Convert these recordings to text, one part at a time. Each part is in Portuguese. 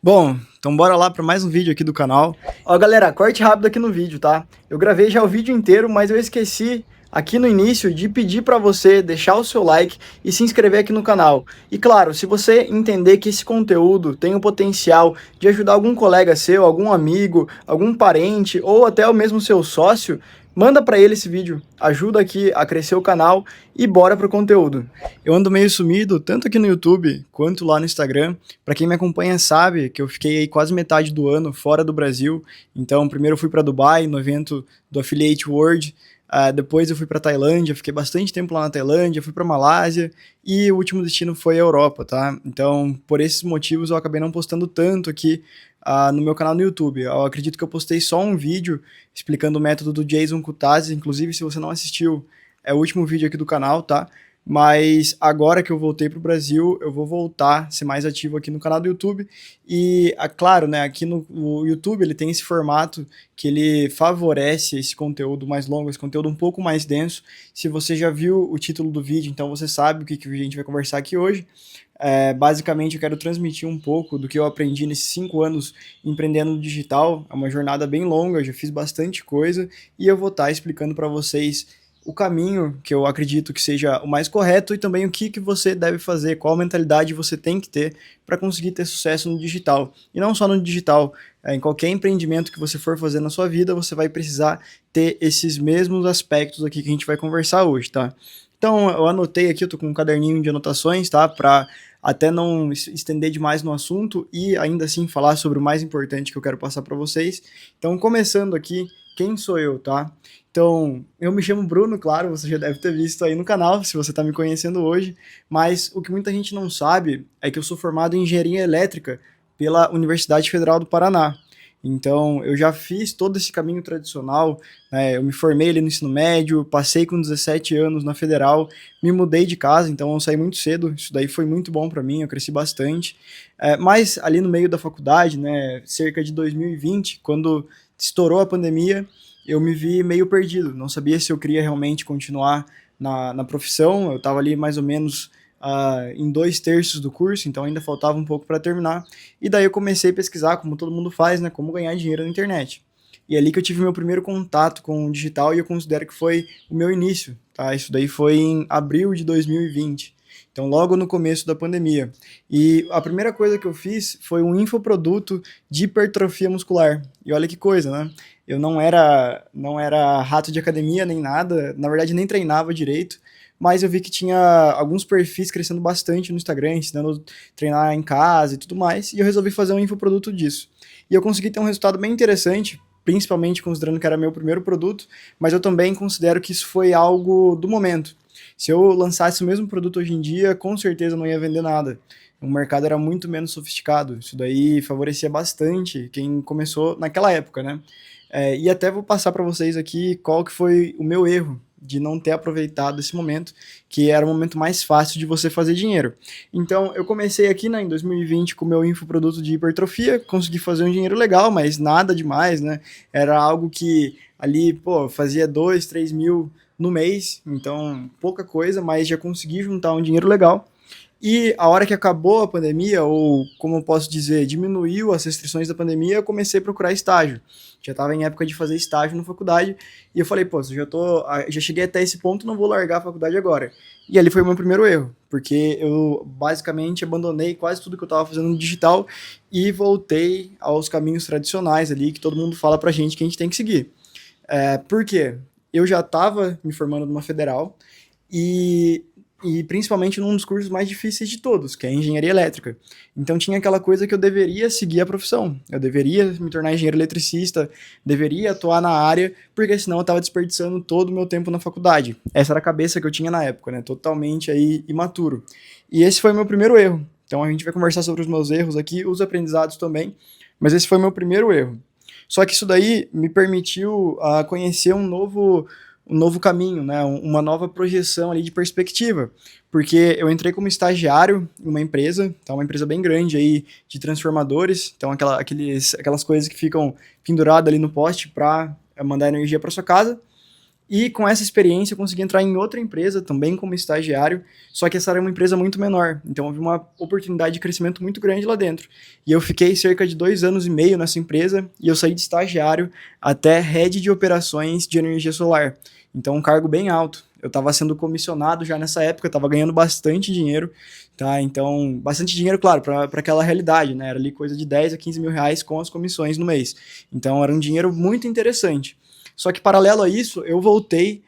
Bom, então bora lá para mais um vídeo aqui do canal. Ó, galera, corte rápido aqui no vídeo, tá? Eu gravei já o vídeo inteiro, mas eu esqueci aqui no início de pedir para você deixar o seu like e se inscrever aqui no canal. E claro, se você entender que esse conteúdo tem o potencial de ajudar algum colega seu, algum amigo, algum parente ou até o mesmo seu sócio, manda para ele esse vídeo, ajuda aqui a crescer o canal e bora pro conteúdo. Eu ando meio sumido, tanto aqui no YouTube quanto lá no Instagram. Para quem me acompanha sabe que eu fiquei aí quase metade do ano fora do Brasil. Então, primeiro eu fui para Dubai, no evento do Affiliate World. Depois eu fui para Tailândia, fiquei bastante tempo lá na Tailândia, fui para Malásia e o último destino foi a Europa, tá? Então, por esses motivos eu acabei não postando tanto aqui no meu canal no YouTube. Eu acredito que eu postei só um vídeo explicando o método do Jason Kutazis, inclusive se você não assistiu, é o último vídeo aqui do canal, tá? Mas agora que eu voltei para o Brasil, eu vou voltar a ser mais ativo aqui no canal do YouTube. E, claro, né, aqui no YouTube ele tem esse formato que ele favorece esse conteúdo mais longo, esse conteúdo um pouco mais denso. Se você já viu o título do vídeo, então você sabe o que a gente vai conversar aqui hoje. Basicamente, eu quero transmitir um pouco do que eu aprendi nesses 5 anos empreendendo no digital. É uma jornada bem longa, eu já fiz bastante coisa e eu vou estar explicando para vocês o caminho que eu acredito que seja o mais correto e também o que você deve fazer, qual mentalidade você tem que ter para conseguir ter sucesso no digital. E não só no digital, em qualquer empreendimento que você for fazer na sua vida, você vai precisar ter esses mesmos aspectos aqui que a gente vai conversar hoje, tá? Então, eu anotei aqui, eu tô com um caderninho de anotações, tá? Para até não estender demais no assunto e ainda assim falar sobre o mais importante que eu quero passar para vocês. Então, começando aqui, quem sou eu, tá? Então, eu me chamo Bruno, claro, você já deve ter visto aí no canal, se você está me conhecendo hoje, mas o que muita gente não sabe é que eu sou formado em engenharia elétrica pela Universidade Federal do Paraná. Então, eu já fiz todo esse caminho tradicional, né? Eu me formei ali no ensino médio, passei com 17 anos na Federal, me mudei de casa, então eu saí muito cedo, isso daí foi muito bom para mim, eu cresci bastante. Mas ali no meio da faculdade, né, cerca de 2020, quando estourou a pandemia, eu me vi meio perdido, não sabia se eu queria realmente continuar na profissão, eu estava ali mais ou menos em 2/3 do curso, então ainda faltava um pouco para terminar, e daí eu comecei a pesquisar, como todo mundo faz, né, como ganhar dinheiro na internet. E é ali que eu tive meu primeiro contato com o digital e eu considero que foi o meu início, tá? Isso daí foi em abril de 2020. Então, logo no começo da pandemia. E a primeira coisa que eu fiz foi um infoproduto de hipertrofia muscular. E olha que coisa, né? Eu não era rato de academia nem nada, na verdade nem treinava direito, mas eu vi que tinha alguns perfis crescendo bastante no Instagram, ensinando a treinar em casa e tudo mais, e eu resolvi fazer um infoproduto disso. E eu consegui ter um resultado bem interessante, principalmente considerando que era meu primeiro produto, mas eu também considero que isso foi algo do momento. Se eu lançasse o mesmo produto hoje em dia, com certeza não ia vender nada. O mercado era muito menos sofisticado. Isso daí favorecia bastante quem começou naquela época, né? E até vou passar para vocês aqui qual que foi o meu erro de não ter aproveitado esse momento, que era o momento mais fácil de você fazer dinheiro. Então, eu comecei aqui, né, em 2020 com o meu infoproduto de hipertrofia, consegui fazer um dinheiro legal, mas nada demais, né? Era algo que ali, pô, fazia 2, 3 mil no mês, então pouca coisa, mas já consegui juntar um dinheiro legal. E a hora que acabou a pandemia, ou como eu posso dizer, diminuiu as restrições da pandemia, eu comecei a procurar estágio. Já estava em época de fazer estágio na faculdade, e eu falei, pô, já cheguei até esse ponto, não vou largar a faculdade agora. E ali foi o meu primeiro erro, porque eu basicamente abandonei quase tudo que eu estava fazendo no digital e voltei aos caminhos tradicionais ali, que todo mundo fala pra gente que a gente tem que seguir. Por quê? Eu já estava me formando numa federal, e principalmente num dos cursos mais difíceis de todos, que é a engenharia elétrica. Então tinha aquela coisa que eu deveria seguir a profissão, eu deveria me tornar engenheiro eletricista, deveria atuar na área, porque senão eu estava desperdiçando todo o meu tempo na faculdade. Essa era a cabeça que eu tinha na época, né? Totalmente aí imaturo. E esse foi o meu primeiro erro. Então a gente vai conversar sobre os meus erros aqui, os aprendizados também, mas esse foi o meu primeiro erro. Só que isso daí me permitiu conhecer um novo caminho, né? Uma nova projeção ali de perspectiva, porque eu entrei como estagiário em uma empresa, tá? Uma empresa bem grande aí de transformadores, então aquelas coisas que ficam penduradas ali no poste para mandar energia para sua casa. E com essa experiência eu consegui entrar em outra empresa, também como estagiário, só que essa era uma empresa muito menor, então houve uma oportunidade de crescimento muito grande lá dentro. E eu fiquei cerca de 2 anos e meio nessa empresa, e eu saí de estagiário até head de operações de energia solar. Então um cargo bem alto. Eu estava sendo comissionado já nessa época, estava ganhando bastante dinheiro, tá? Então, bastante dinheiro, claro, para aquela realidade, né? Era ali coisa de 10 a 15 mil reais com as comissões no mês. Então era um dinheiro muito interessante. Só que paralelo a isso, eu voltei,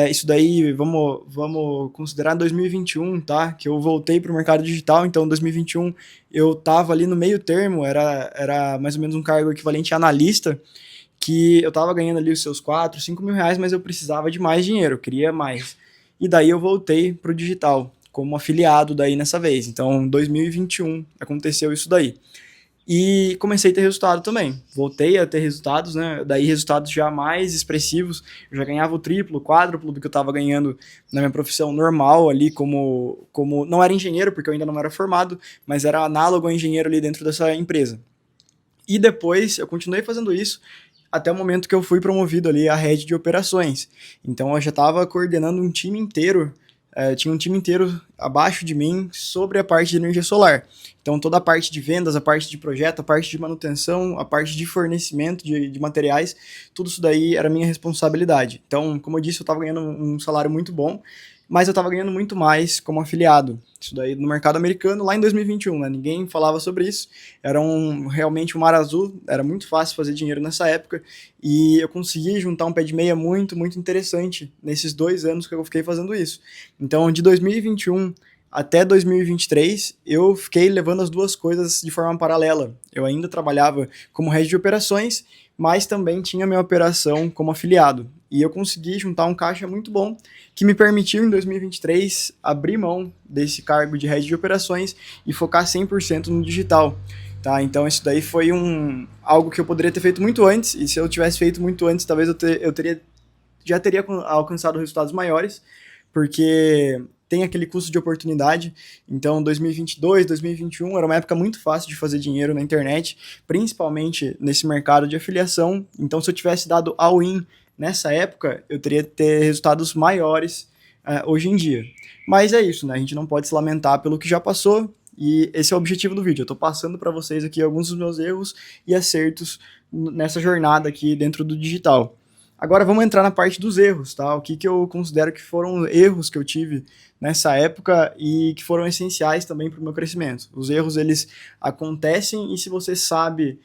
isso daí vamos considerar 2021, tá? Que eu voltei para o mercado digital, então 2021 eu estava ali no meio termo, era mais ou menos um cargo equivalente a analista, que eu estava ganhando ali os seus 4, 5 mil reais, mas eu precisava de mais dinheiro, eu queria mais. E daí eu voltei para o digital, como afiliado daí nessa vez. Então, 2021 aconteceu isso daí. E comecei a ter resultado também. Voltei a ter resultados, né? Daí resultados já mais expressivos. Eu já ganhava o triplo, o quádruplo do que eu estava ganhando na minha profissão normal ali, como não era engenheiro, porque eu ainda não era formado, mas era análogo a engenheiro ali dentro dessa empresa. E depois eu continuei fazendo isso até o momento que eu fui promovido ali a head de operações. Então eu já estava coordenando um time inteiro, tinha um time inteiro abaixo de mim sobre a parte de energia solar. Então toda a parte de vendas, a parte de projeto, a parte de manutenção, a parte de fornecimento de materiais, tudo isso daí era minha responsabilidade. Então, como eu disse, eu estava ganhando um salário muito bom, mas eu estava ganhando muito mais como afiliado. Isso daí no mercado americano, lá em 2021, né? Ninguém falava sobre isso. Era realmente um mar azul, era muito fácil fazer dinheiro nessa época, e eu consegui juntar um pé de meia muito interessante nesses 2 anos que eu fiquei fazendo isso. Então, de 2021 até 2023, eu fiquei levando as duas coisas de forma paralela. Eu ainda trabalhava como head de operações, mas também tinha minha operação como afiliado. E eu consegui juntar um caixa muito bom, que me permitiu em 2023 abrir mão desse cargo de head de operações e focar 100% no digital. Tá? Então isso daí foi algo que eu poderia ter feito muito antes, e se eu tivesse feito muito antes, talvez já teria alcançado resultados maiores, porque tem aquele custo de oportunidade. Então 2022, 2021 era uma época muito fácil de fazer dinheiro na internet, principalmente nesse mercado de afiliação. Então se eu tivesse dado all-in nessa época, eu teria que ter resultados maiores hoje em dia. Mas é isso, né? A gente não pode se lamentar pelo que já passou, e esse é o objetivo do vídeo. Eu tô passando para vocês aqui alguns dos meus erros e acertos nessa jornada aqui dentro do digital. Agora vamos entrar na parte dos erros, tá? O que eu considero que foram erros que eu tive nessa época e que foram essenciais também para o meu crescimento. Os erros, eles acontecem, e se você sabe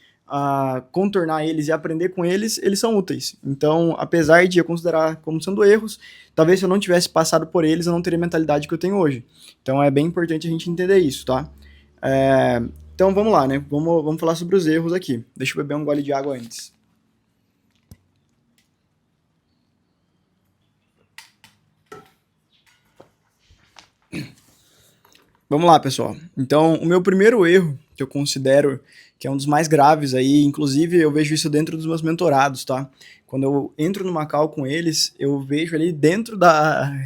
contornar eles e aprender com eles, eles são úteis. Então, apesar de eu considerar como sendo erros, talvez se eu não tivesse passado por eles, eu não teria a mentalidade que eu tenho hoje. Então é bem importante a gente entender isso, tá? Então vamos lá, né? Vamos falar sobre os erros aqui. Deixa eu beber um gole de água antes. Vamos lá, pessoal. Então, o meu primeiro erro, que eu considero que é um dos mais graves aí, inclusive eu vejo isso dentro dos meus mentorados, tá? Quando eu entro numa call com eles, eu vejo ali dentro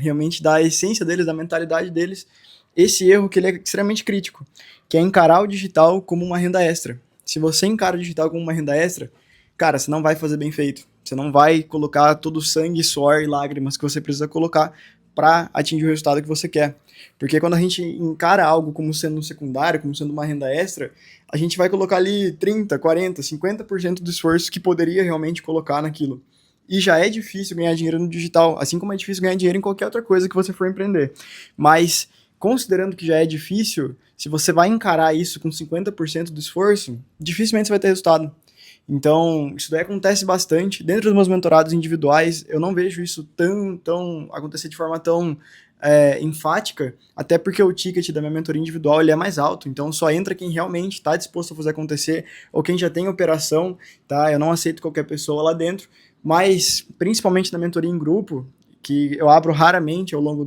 realmente da essência deles, da mentalidade deles, esse erro que ele é extremamente crítico, que é encarar o digital como uma renda extra. Se você encara o digital como uma renda extra, cara, você não vai fazer bem feito. Você não vai colocar todo o sangue, suor e lágrimas que você precisa colocar para atingir o resultado que você quer. Porque quando a gente encara algo como sendo um secundário, como sendo uma renda extra, a gente vai colocar ali 30, 40, 50% do esforço que poderia realmente colocar naquilo. E já é difícil ganhar dinheiro no digital, assim como é difícil ganhar dinheiro em qualquer outra coisa que você for empreender. Mas, considerando que já é difícil, se você vai encarar isso com 50% do esforço, dificilmente você vai ter resultado. Então, isso daí acontece bastante. Dentro dos meus mentorados individuais, eu não vejo isso tão acontecer de forma tão enfática, até porque o ticket da minha mentoria individual ele é mais alto, então só entra quem realmente está disposto a fazer acontecer, ou quem já tem operação, tá? Eu não aceito qualquer pessoa lá dentro, mas principalmente na mentoria em grupo, que eu abro raramente ao longo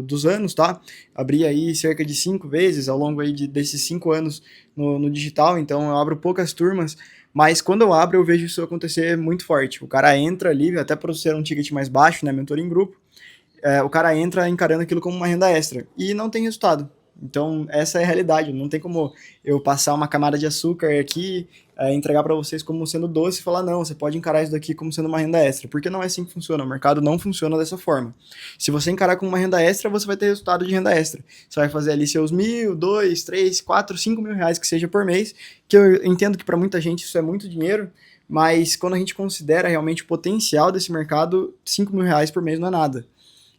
dos anos, tá? Abri aí cerca de 5 vezes ao longo aí desses 5 anos no digital, então eu abro poucas turmas, mas quando eu abro eu vejo isso acontecer muito forte. O cara entra ali, até por ser um ticket mais baixo, né, mentoria em grupo, o cara entra encarando aquilo como uma renda extra e não tem resultado. Então, essa é a realidade. Não tem como eu passar uma camada de açúcar aqui, entregar para vocês como sendo doce e falar, não, você pode encarar isso daqui como sendo uma renda extra. Porque não é assim que funciona. O mercado não funciona dessa forma. Se você encarar como uma renda extra, você vai ter resultado de renda extra. Você vai fazer ali seus 1.000, 2, 3, 4, 5 mil reais que seja por mês, que eu entendo que para muita gente isso é muito dinheiro, mas quando a gente considera realmente o potencial desse mercado, 5 mil reais por mês não é nada.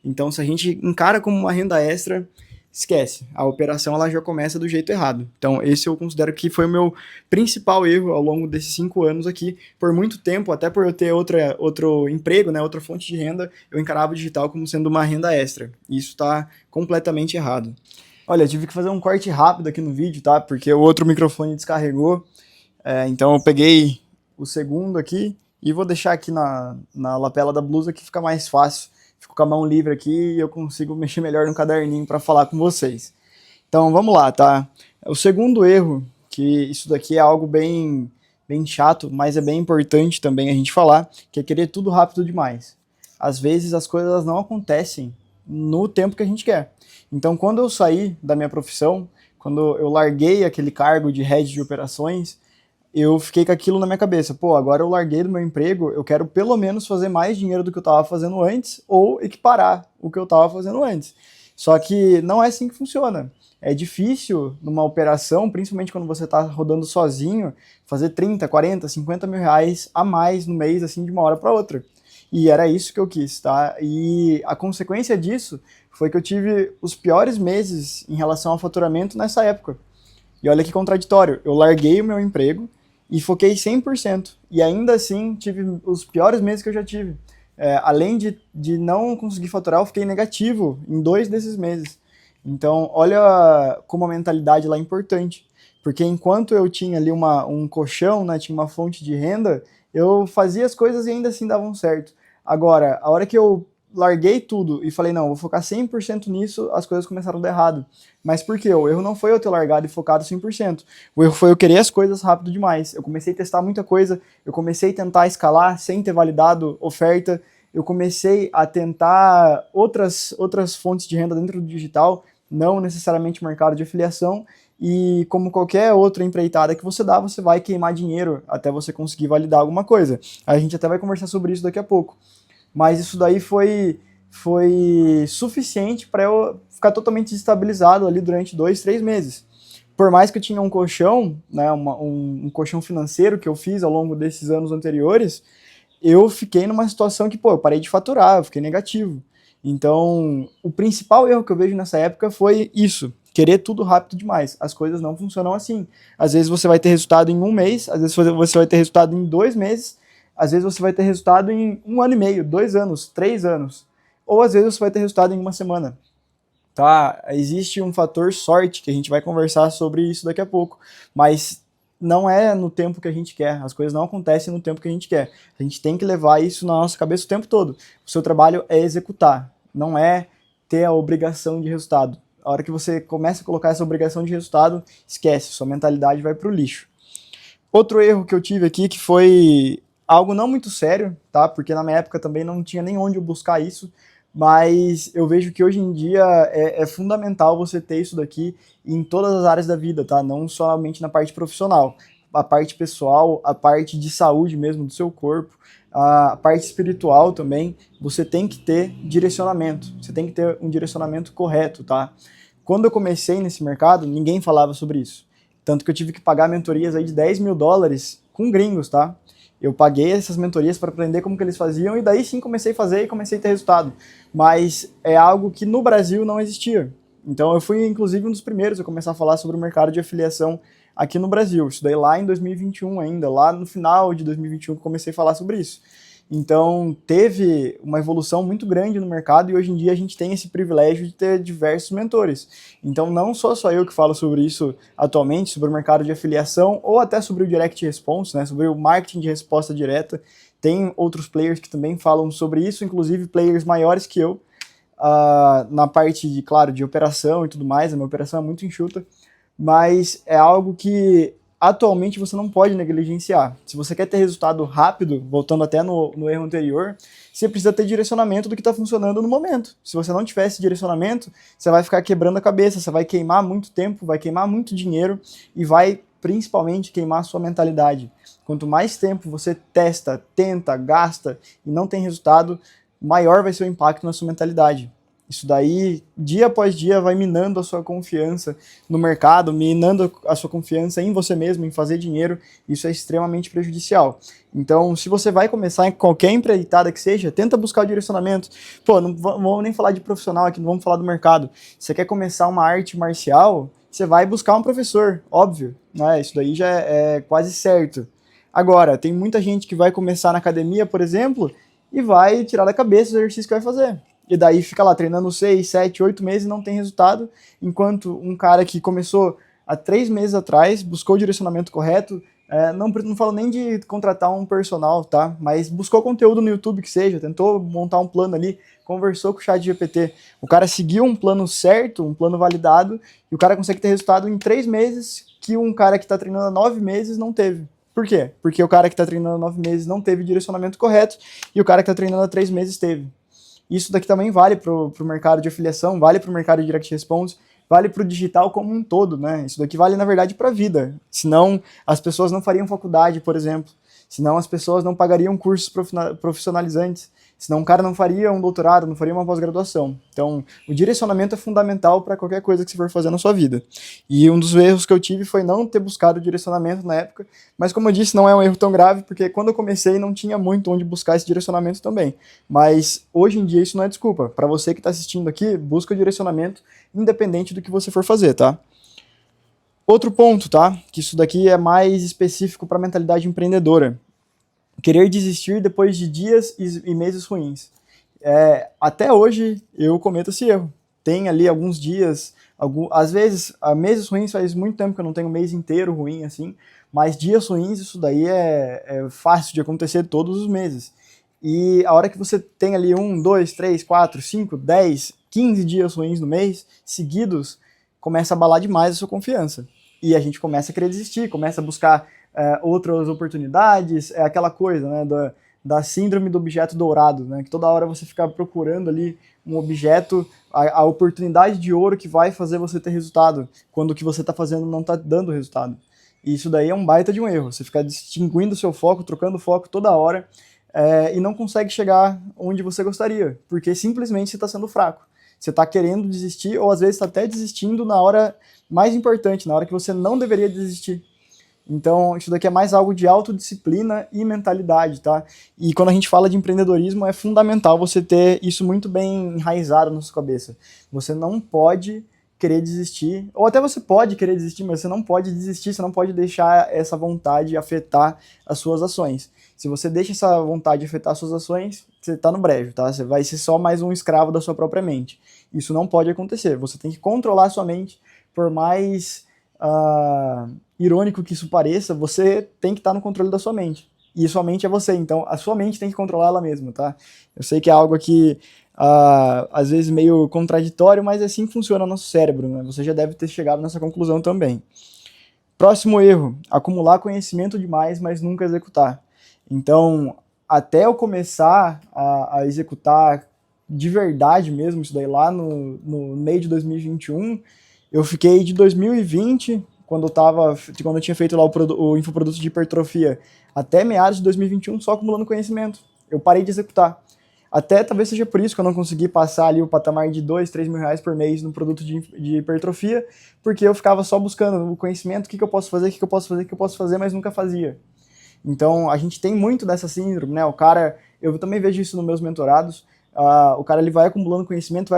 Então, se a gente encara como uma renda extra, esquece. A operação ela já começa do jeito errado. Então, esse eu considero que foi o meu principal erro ao longo desses 5 anos aqui. Por muito tempo, até por eu ter outro emprego, né, outra fonte de renda, eu encarava o digital como sendo uma renda extra. E isso está completamente errado. Olha, eu tive que fazer um corte rápido aqui no vídeo, tá? Porque o outro microfone descarregou. Então, eu peguei o segundo aqui e vou deixar aqui na lapela da blusa que fica mais fácil. Fico com a mão livre aqui e eu consigo mexer melhor no caderninho para falar com vocês. Então vamos lá, tá? O segundo erro, que isso daqui é algo bem chato, mas é bem importante também a gente falar, que é querer tudo rápido demais. Às vezes as coisas não acontecem no tempo que a gente quer. Então quando eu saí da minha profissão, quando eu larguei aquele cargo de head de operações, eu fiquei com aquilo na minha cabeça. Pô, agora eu larguei do meu emprego, eu quero pelo menos fazer mais dinheiro do que eu estava fazendo antes ou equiparar o que eu estava fazendo antes. Só que não é assim que funciona. É difícil numa operação, principalmente quando você está rodando sozinho, fazer 30, 40, 50 mil reais a mais no mês, assim, de uma hora para outra. E era isso que eu quis, tá? E a consequência disso foi que eu tive os piores meses em relação ao faturamento nessa época. E olha que contraditório, eu larguei o meu emprego e foquei 100%. E ainda assim, tive os piores meses que eu já tive. Além de não conseguir faturar, eu fiquei negativo em 2 desses meses. Então, olha como a mentalidade lá é importante. Porque enquanto eu tinha ali um colchão, né, tinha uma fonte de renda, eu fazia as coisas e ainda assim davam certo. Agora, a hora que eu larguei tudo e falei, não, vou focar 100% nisso, as coisas começaram a dar errado. Mas por quê? O erro não foi eu ter largado e focado 100%. O erro foi eu querer as coisas rápido demais. Eu comecei a testar muita coisa, eu comecei a tentar escalar sem ter validado oferta, eu comecei a tentar outras fontes de renda dentro do digital, não necessariamente mercado de afiliação, e como qualquer outra empreitada que você dá, você vai queimar dinheiro até você conseguir validar alguma coisa. A gente até vai conversar sobre isso daqui a pouco. Mas isso daí foi suficiente para eu ficar totalmente desestabilizado ali durante 2, 3 meses. Por mais que eu tinha um colchão, né, um colchão financeiro que eu fiz ao longo desses anos anteriores, eu fiquei numa situação que, pô, eu parei de faturar, eu fiquei negativo. Então, o principal erro que eu vejo nessa época foi isso, querer tudo rápido demais. As coisas não funcionam assim. Às vezes você vai ter resultado em 1 mês, às vezes você vai ter resultado em 2 meses, às vezes você vai ter resultado em 1 ano e meio, 2 anos, 3 anos. Ou às vezes você vai ter resultado em 1 semana. Tá? Existe um fator sorte, que a gente vai conversar sobre isso daqui a pouco. Mas não é no tempo que a gente quer. As coisas não acontecem no tempo que a gente quer. A gente tem que levar isso na nossa cabeça o tempo todo. O seu trabalho é executar, não é ter a obrigação de resultado. A hora que você começa a colocar essa obrigação de resultado, esquece, sua mentalidade vai pro lixo. Outro erro que eu tive aqui, que foi algo não muito sério, tá? Porque na minha época também não tinha nem onde eu buscar isso, mas eu vejo que hoje em dia é fundamental você ter isso daqui em todas as áreas da vida, tá? Não somente na parte profissional, a parte pessoal, a parte de saúde mesmo do seu corpo, a parte espiritual também, você tem que ter direcionamento, você tem que ter um direcionamento correto, tá? Quando eu comecei nesse mercado, ninguém falava sobre isso. Tanto que eu tive que pagar mentorias aí de $10 mil com gringos, tá? Eu paguei essas mentorias para aprender como que eles faziam e daí sim comecei a fazer e comecei a ter resultado. Mas é algo que no Brasil não existia. Então eu fui inclusive um dos primeiros a começar a falar sobre o mercado de afiliação aqui no Brasil. Isso daí lá em 2021 ainda, lá no final de 2021 que eu comecei a falar sobre isso. Então teve uma evolução muito grande no mercado e hoje em dia a gente tem esse privilégio de ter diversos mentores. Então não sou só eu que falo sobre isso atualmente, sobre o mercado de afiliação ou até sobre o direct response, né, sobre o marketing de resposta direta. Tem outros players que também falam sobre isso, inclusive players maiores que eu, na parte de, claro, de operação e tudo mais. A minha operação é muito enxuta, mas é algo que atualmente você não pode negligenciar. Se você quer ter resultado rápido, voltando até no erro anterior, você precisa ter direcionamento do que está funcionando no momento. Se você não tiver esse direcionamento, você vai ficar quebrando a cabeça, você vai queimar muito tempo, vai queimar muito dinheiro e vai principalmente queimar a sua mentalidade. Quanto mais tempo você testa, tenta, gasta e não tem resultado, maior vai ser o impacto na sua mentalidade. Isso daí, dia após dia, vai minando a sua confiança no mercado, minando a sua confiança em você mesmo, em fazer dinheiro. Isso é extremamente prejudicial. Então, se você vai começar em qualquer empreitada que seja, tenta buscar o direcionamento. Pô, não vamos nem falar de profissional aqui, não vamos falar do mercado. Você quer começar uma arte marcial, você vai buscar um professor, óbvio, né? Isso daí já é quase certo. Agora, tem muita gente que vai começar na academia, por exemplo, e vai tirar da cabeça o exercício que vai fazer. E daí fica lá treinando 6, 7, 8 meses e não tem resultado, enquanto um cara que começou há 3 meses atrás, buscou o direcionamento correto, não falo nem de contratar um personal, tá? Mas buscou conteúdo no YouTube que seja, tentou montar um plano ali, conversou com o ChatGPT. O cara seguiu um plano certo, um plano validado, e o cara consegue ter resultado em 3 meses que um cara que está treinando há 9 meses não teve. Por quê? Porque o cara que está treinando há 9 meses não teve direcionamento correto, e o cara que está treinando há 3 meses teve. Isso daqui também vale para o mercado de afiliação, vale para o mercado de direct response, vale para o digital como um todo, né? Isso daqui vale, na verdade, para a vida. Senão, as pessoas não fariam faculdade, por exemplo. Senão, as pessoas não pagariam cursos profissionalizantes. Senão, um cara não faria um doutorado, não faria uma pós-graduação. Então, o direcionamento é fundamental para qualquer coisa que você for fazer na sua vida. E um dos erros que eu tive foi não ter buscado direcionamento na época, mas como eu disse, não é um erro tão grave, porque quando eu comecei não tinha muito onde buscar esse direcionamento também. Mas, hoje em dia, isso não é desculpa. Para você que está assistindo aqui, busca o direcionamento independente do que você for fazer, tá? Outro ponto, tá? Que isso daqui é mais específico para a mentalidade empreendedora. Querer desistir depois de dias e meses ruins. Até hoje eu cometo esse erro. Tem ali alguns dias, às vezes, meses ruins, faz muito tempo que eu não tenho um mês inteiro ruim assim, mas dias ruins, isso daí é fácil de acontecer todos os meses. E a hora que você tem ali 1, 2, 3, 4, 5, 10, 15 dias ruins no mês, seguidos, começa a abalar demais a sua confiança. E a gente começa a querer desistir, começa a buscar outras oportunidades, aquela coisa, né, da síndrome do objeto dourado, né, que toda hora você fica procurando ali um objeto, a oportunidade de ouro que vai fazer você ter resultado, quando o que você está fazendo não está dando resultado. E isso daí é um baita de um erro, você fica distinguindo o seu foco, trocando foco toda hora, e não consegue chegar onde você gostaria, porque simplesmente você está sendo fraco. Você está querendo desistir, ou às vezes está até desistindo na hora mais importante, na hora que você não deveria desistir. Então, isso daqui é mais algo de autodisciplina e mentalidade, tá? E quando a gente fala de empreendedorismo, é fundamental você ter isso muito bem enraizado na sua cabeça. Você não pode querer desistir, ou até você pode querer desistir, mas você não pode desistir, você não pode deixar essa vontade afetar as suas ações. Se você deixa essa vontade afetar as suas ações, você tá no brejo, tá? Você vai ser só mais um escravo da sua própria mente. Isso não pode acontecer. Você tem que controlar a sua mente, por mais irônico que isso pareça, você tem que estar no controle da sua mente. E sua mente é você, então a sua mente tem que controlar ela mesma, tá? Eu sei que é algo aqui, às vezes meio contraditório, mas é assim que funciona o nosso cérebro, né? Você já deve ter chegado nessa conclusão também. Próximo erro, acumular conhecimento demais, mas nunca executar. Então, até eu começar a executar de verdade mesmo, isso daí lá no meio de 2021, eu fiquei de 2020, quando eu tinha feito lá o infoproduto de hipertrofia, até meados de 2021 só acumulando conhecimento. Eu parei de executar. Até talvez seja por isso que eu não consegui passar ali o patamar de 2, 3 mil reais por mês no produto de hipertrofia, porque eu ficava só buscando o conhecimento, o que eu posso fazer, o que eu posso fazer, o que eu posso fazer, mas nunca fazia. Então, a gente tem muito dessa síndrome, né? O cara, eu também vejo isso nos meus mentorados, o cara ele vai acumulando conhecimento,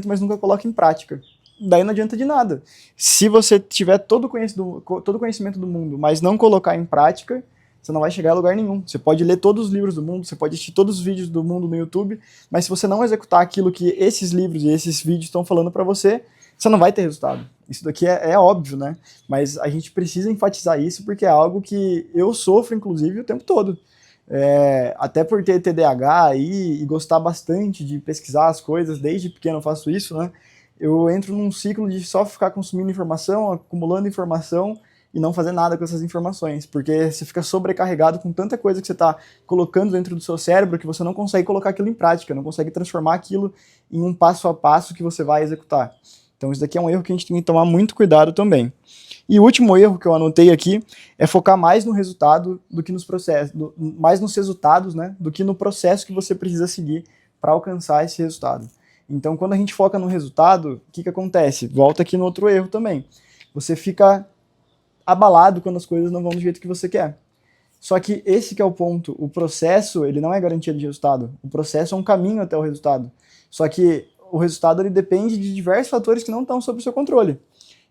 mas nunca coloca em prática. Daí não adianta de nada. Se você tiver todo o conhecimento do mundo, mas não colocar em prática, você não vai chegar a lugar nenhum. Você pode ler todos os livros do mundo, você pode assistir todos os vídeos do mundo no YouTube, mas se você não executar aquilo que esses livros e esses vídeos estão falando para você, você não vai ter resultado. Isso daqui é óbvio, né? Mas a gente precisa enfatizar isso porque é algo que eu sofro, inclusive, o tempo todo. Até por ter TDAH aí, e gostar bastante de pesquisar as coisas, desde pequeno eu faço isso, né? Eu entro num ciclo de só ficar consumindo informação, acumulando informação, e não fazer nada com essas informações, porque você fica sobrecarregado com tanta coisa que você está colocando dentro do seu cérebro que você não consegue colocar aquilo em prática, não consegue transformar aquilo em um passo a passo que você vai executar. Então isso daqui é um erro que a gente tem que tomar muito cuidado também. E o último erro que eu anotei aqui é focar mais no resultado do que nos processos, mais nos resultados, né, do que no processo que você precisa seguir para alcançar esse resultado. Então, quando a gente foca no resultado, o que acontece? Volta aqui no outro erro também. Você fica abalado quando as coisas não vão do jeito que você quer. Só que esse que é o ponto. O processo, ele não é garantia de resultado. O processo é um caminho até o resultado. Só que o resultado ele depende de diversos fatores que não estão sob o seu controle.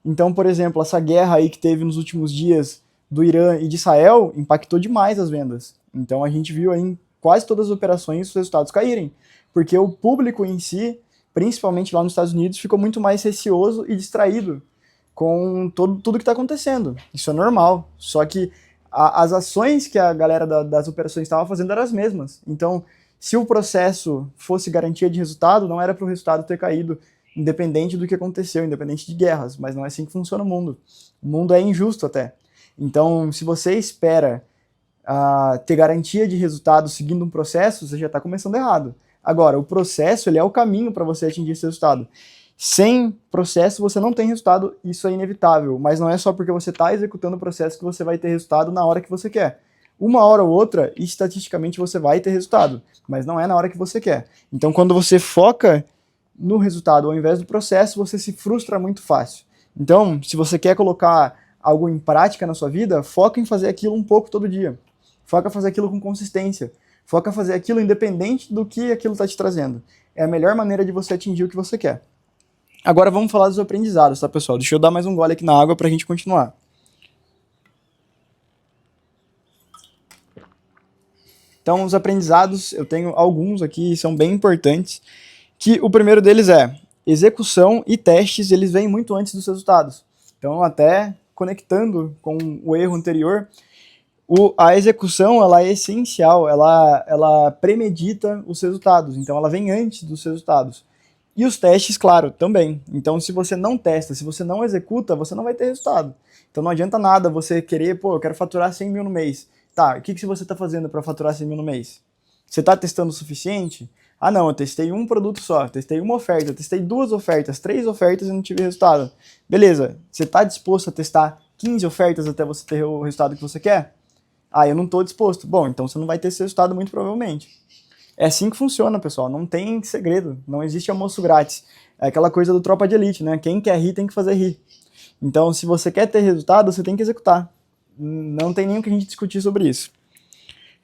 Então, por exemplo, essa guerra aí que teve nos últimos dias do Irã e de Israel impactou demais as vendas. Então a gente viu aí em quase todas as operações os resultados caírem, porque o público em si, principalmente lá nos Estados Unidos, ficou muito mais receoso e distraído com tudo que está acontecendo. Isso é normal, só que as ações que a galera das operações estava fazendo eram as mesmas. Então, se o processo fosse garantia de resultado, não era para o resultado ter caído independente do que aconteceu, independente de guerras, mas não é assim que funciona o mundo. O mundo é injusto até. Então, se você espera ter garantia de resultado seguindo um processo, você já está começando errado. Agora, o processo ele é o caminho para você atingir esse resultado. Sem processo, você não tem resultado, isso é inevitável, mas não é só porque você está executando o processo que você vai ter resultado na hora que você quer. Uma hora ou outra, estatisticamente, você vai ter resultado, mas não é na hora que você quer. Então, quando você foca no resultado ao invés do processo, você se frustra muito fácil. Então, se você quer colocar algo em prática na sua vida, foca em fazer aquilo um pouco todo dia. Foca em fazer aquilo com consistência. Foca em fazer aquilo independente do que aquilo está te trazendo. É a melhor maneira de você atingir o que você quer. Agora vamos falar dos aprendizados, tá, pessoal? Deixa eu dar mais um gole aqui na água para a gente continuar. Então, os aprendizados, eu tenho alguns aqui, são bem importantes, que o primeiro deles é execução e testes, eles vêm muito antes dos resultados. Então, até conectando com o erro anterior, a execução ela é essencial, ela premedita os resultados, então ela vem antes dos resultados. E os testes, claro, também. Então, se você não testa, se você não executa, você não vai ter resultado. Então, não adianta nada você querer, eu quero faturar 100 mil no mês. Tá, o que você está fazendo para faturar 100 mil no mês? Você está testando o suficiente? Ah, não, eu testei um produto só, testei uma oferta, testei 2 ofertas, 3 ofertas e não tive resultado. Beleza, você está disposto a testar 15 ofertas até você ter o resultado que você quer? Ah, eu não estou disposto. Bom, então você não vai ter esse resultado muito provavelmente. É assim que funciona, pessoal, não tem segredo, não existe almoço grátis. É aquela coisa do tropa de elite, né? Quem quer rir tem que fazer rir. Então, se você quer ter resultado, você tem que executar. Não tem nem o que a gente discutir sobre isso.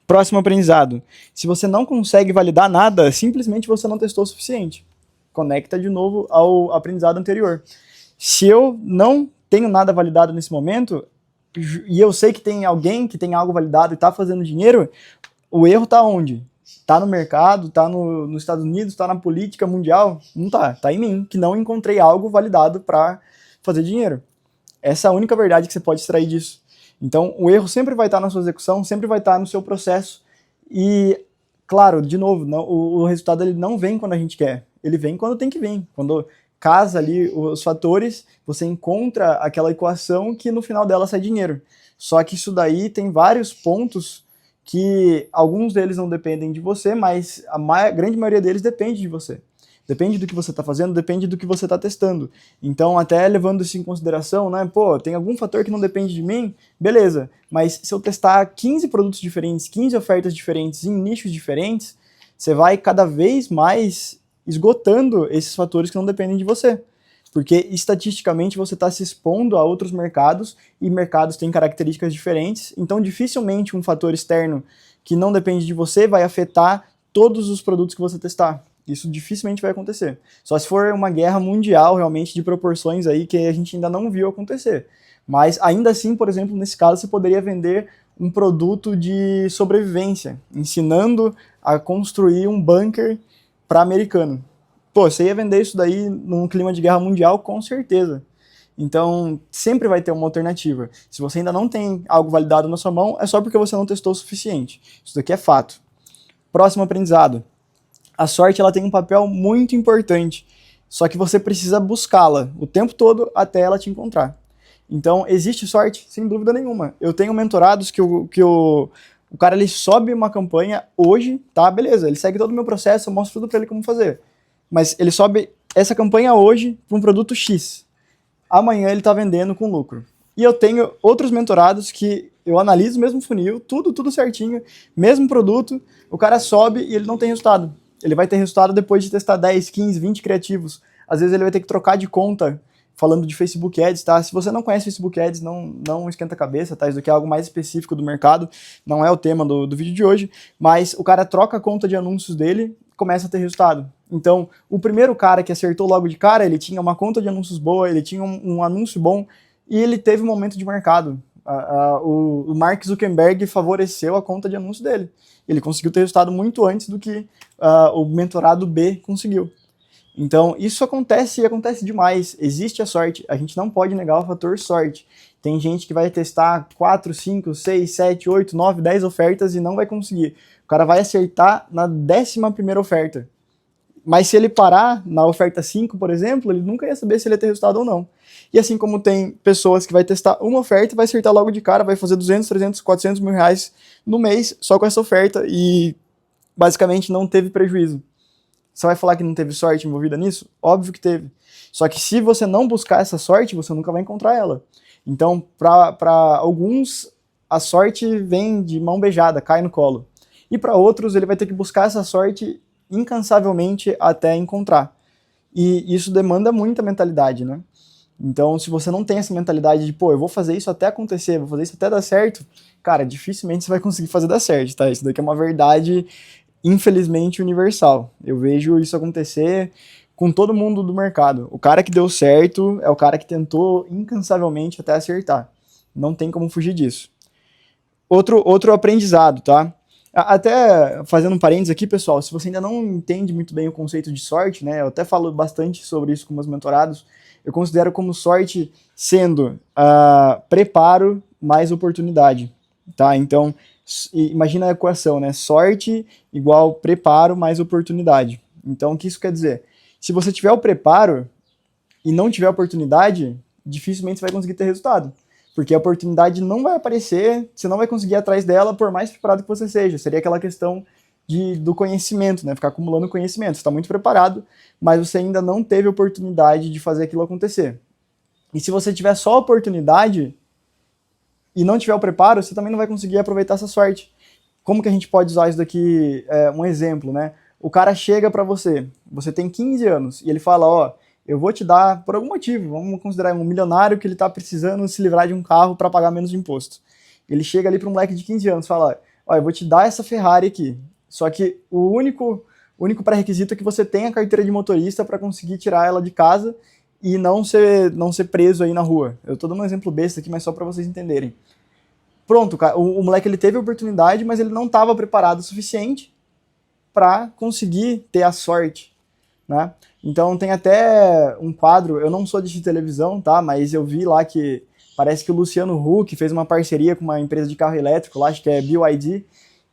Próximo aprendizado. Se você não consegue validar nada, simplesmente você não testou o suficiente. Conecta de novo ao aprendizado anterior. Se eu não tenho nada validado nesse momento, e eu sei que tem alguém que tem algo validado e está fazendo dinheiro, o erro está onde? Está no mercado, está nos Estados Unidos, está na política mundial? Não está. Está em mim, que não encontrei algo validado para fazer dinheiro. Essa é a única verdade que você pode extrair disso. Então, o erro sempre vai estar na sua execução, sempre vai estar no seu processo. E, claro, de novo, o resultado ele não vem quando a gente quer. Ele vem quando tem que vir. Quando casa ali os fatores, você encontra aquela equação que no final dela sai dinheiro. Só que isso daí tem vários pontos que alguns deles não dependem de você, mas a grande maioria deles depende de você. Depende do que você está fazendo, depende do que você está testando. Então, até levando isso em consideração, né? Tem algum fator que não depende de mim? Beleza. Mas se eu testar 15 produtos diferentes, 15 ofertas diferentes, em nichos diferentes, você vai cada vez mais esgotando esses fatores que não dependem de você. Porque, estatisticamente, você está se expondo a outros mercados, e mercados têm características diferentes. Então, dificilmente um fator externo que não depende de você vai afetar todos os produtos que você testar. Isso dificilmente vai acontecer. Só se for uma guerra mundial, realmente, de proporções aí que a gente ainda não viu acontecer. Mas, ainda assim, por exemplo, nesse caso, você poderia vender um produto de sobrevivência, ensinando a construir um bunker para americano. Você ia vender isso daí num clima de guerra mundial, com certeza. Então, sempre vai ter uma alternativa. Se você ainda não tem algo validado na sua mão, é só porque você não testou o suficiente. Isso daqui é fato. Próximo aprendizado. A sorte ela tem um papel muito importante, só que você precisa buscá-la o tempo todo até ela te encontrar. Então, existe sorte? Sem dúvida nenhuma. Eu tenho mentorados o cara ele sobe uma campanha hoje, tá? Beleza, ele segue todo o meu processo, eu mostro tudo para ele como fazer. Mas ele sobe essa campanha hoje para um produto X. Amanhã ele está vendendo com lucro. E eu tenho outros mentorados que eu analiso o mesmo funil, tudo certinho, mesmo produto, o cara sobe e ele não tem resultado. Ele vai ter resultado depois de testar 10, 15, 20 criativos. Às vezes ele vai ter que trocar de conta, falando de Facebook Ads, tá? Se você não conhece Facebook Ads, não esquenta a cabeça, tá? Isso aqui é algo mais específico do mercado, não é o tema do vídeo de hoje, mas o cara troca a conta de anúncios dele, começa a ter resultado. Então, o primeiro cara que acertou logo de cara, ele tinha uma conta de anúncios boa, ele tinha um anúncio bom, e ele teve um momento de mercado. O Mark Zuckerberg favoreceu a conta de anúncio dele. Ele conseguiu ter resultado muito antes do que o mentorado B conseguiu. Então, isso acontece e acontece demais. Existe a sorte, a gente não pode negar o fator sorte. Tem gente que vai testar 4, 5, 6, 7, 8, 9, 10 ofertas e não vai conseguir. O cara vai acertar na 11ª oferta. Mas se ele parar na oferta 5, por exemplo, ele nunca ia saber se ele ia ter resultado ou não. E assim como tem pessoas que vai testar uma oferta e vai acertar logo de cara, vai fazer 200, 300, 400 mil reais no mês só com essa oferta e basicamente não teve prejuízo. Você vai falar que não teve sorte envolvida nisso? Óbvio que teve. Só que se você não buscar essa sorte, você nunca vai encontrar ela. Então, para alguns, a sorte vem de mão beijada, cai no colo. E para outros, ele vai ter que buscar essa sorte incansavelmente até encontrar. E isso demanda muita mentalidade, né? Então, se você não tem essa mentalidade de, pô, eu vou fazer isso até acontecer, vou fazer isso até dar certo, cara, dificilmente você vai conseguir fazer dar certo, tá? Isso daqui é uma verdade, infelizmente, universal. Eu vejo isso acontecer com todo mundo do mercado. O cara que deu certo é o cara que tentou incansavelmente até acertar. Não tem como fugir disso. Outro aprendizado, tá? Até fazendo um parênteses aqui, pessoal, se você ainda não entende muito bem o conceito de sorte, né? Eu até falo bastante sobre isso com meus mentorados. Eu considero como sorte sendo preparo mais oportunidade, tá? Então, imagina a equação, né? Sorte igual preparo mais oportunidade. Então, o que isso quer dizer? Se você tiver o preparo e não tiver oportunidade, dificilmente você vai conseguir ter resultado. Porque a oportunidade não vai aparecer, você não vai conseguir ir atrás dela por mais preparado que você seja. Seria aquela questão do conhecimento, né? Ficar acumulando conhecimento. Você está muito preparado, mas você ainda não teve oportunidade de fazer aquilo acontecer. E se você tiver só a oportunidade e não tiver o preparo, você também não vai conseguir aproveitar essa sorte. Como que a gente pode usar isso daqui? Um exemplo, né? O cara chega para você tem 15 anos, e ele fala, ó, eu vou te dar, por algum motivo, vamos considerar um milionário que ele está precisando se livrar de um carro para pagar menos de imposto. Ele chega ali para um moleque de 15 anos e fala, ó, eu vou te dar essa Ferrari aqui, só que o único pré-requisito é que você tenha a carteira de motorista para conseguir tirar ela de casa e não ser preso aí na rua. Eu tô dando um exemplo besta aqui, mas só para vocês entenderem. Pronto, o moleque ele teve a oportunidade, mas ele não estava preparado o suficiente para conseguir ter a sorte, né? Então tem até um quadro, eu não sou de televisão, tá? Mas eu vi lá que parece que o Luciano Huck fez uma parceria com uma empresa de carro elétrico, lá, acho que é BYD,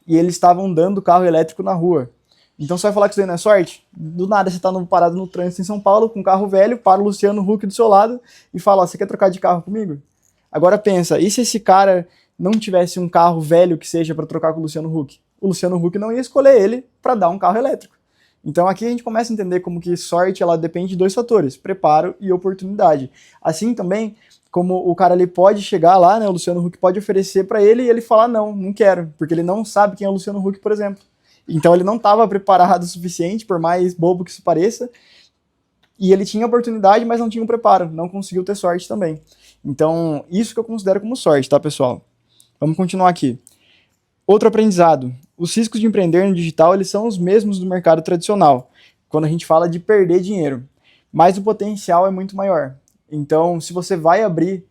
e eles estavam dando carro elétrico na rua. Então você vai falar que isso aí não é sorte? Do nada você tá parado no trânsito em São Paulo com um carro velho, para o Luciano Huck do seu lado e fala, ó, você quer trocar de carro comigo? Agora pensa, e se esse cara não tivesse um carro velho que seja para trocar com o Luciano Huck? O Luciano Huck não ia escolher ele para dar um carro elétrico. Então aqui a gente começa a entender como que sorte ela depende de dois fatores, preparo e oportunidade. Assim também, como o cara ali pode chegar lá, né, o Luciano Huck pode oferecer para ele e ele falar não quero, porque ele não sabe quem é o Luciano Huck, por exemplo. Então ele não estava preparado o suficiente, por mais bobo que isso pareça, e ele tinha oportunidade, mas não tinha um preparo, não conseguiu ter sorte também. Então isso que eu considero como sorte, tá, pessoal? Vamos continuar aqui. Outro aprendizado. Os riscos de empreender no digital eles são os mesmos do mercado tradicional, quando a gente fala de perder dinheiro, mas o potencial é muito maior. Então, se você vai abrir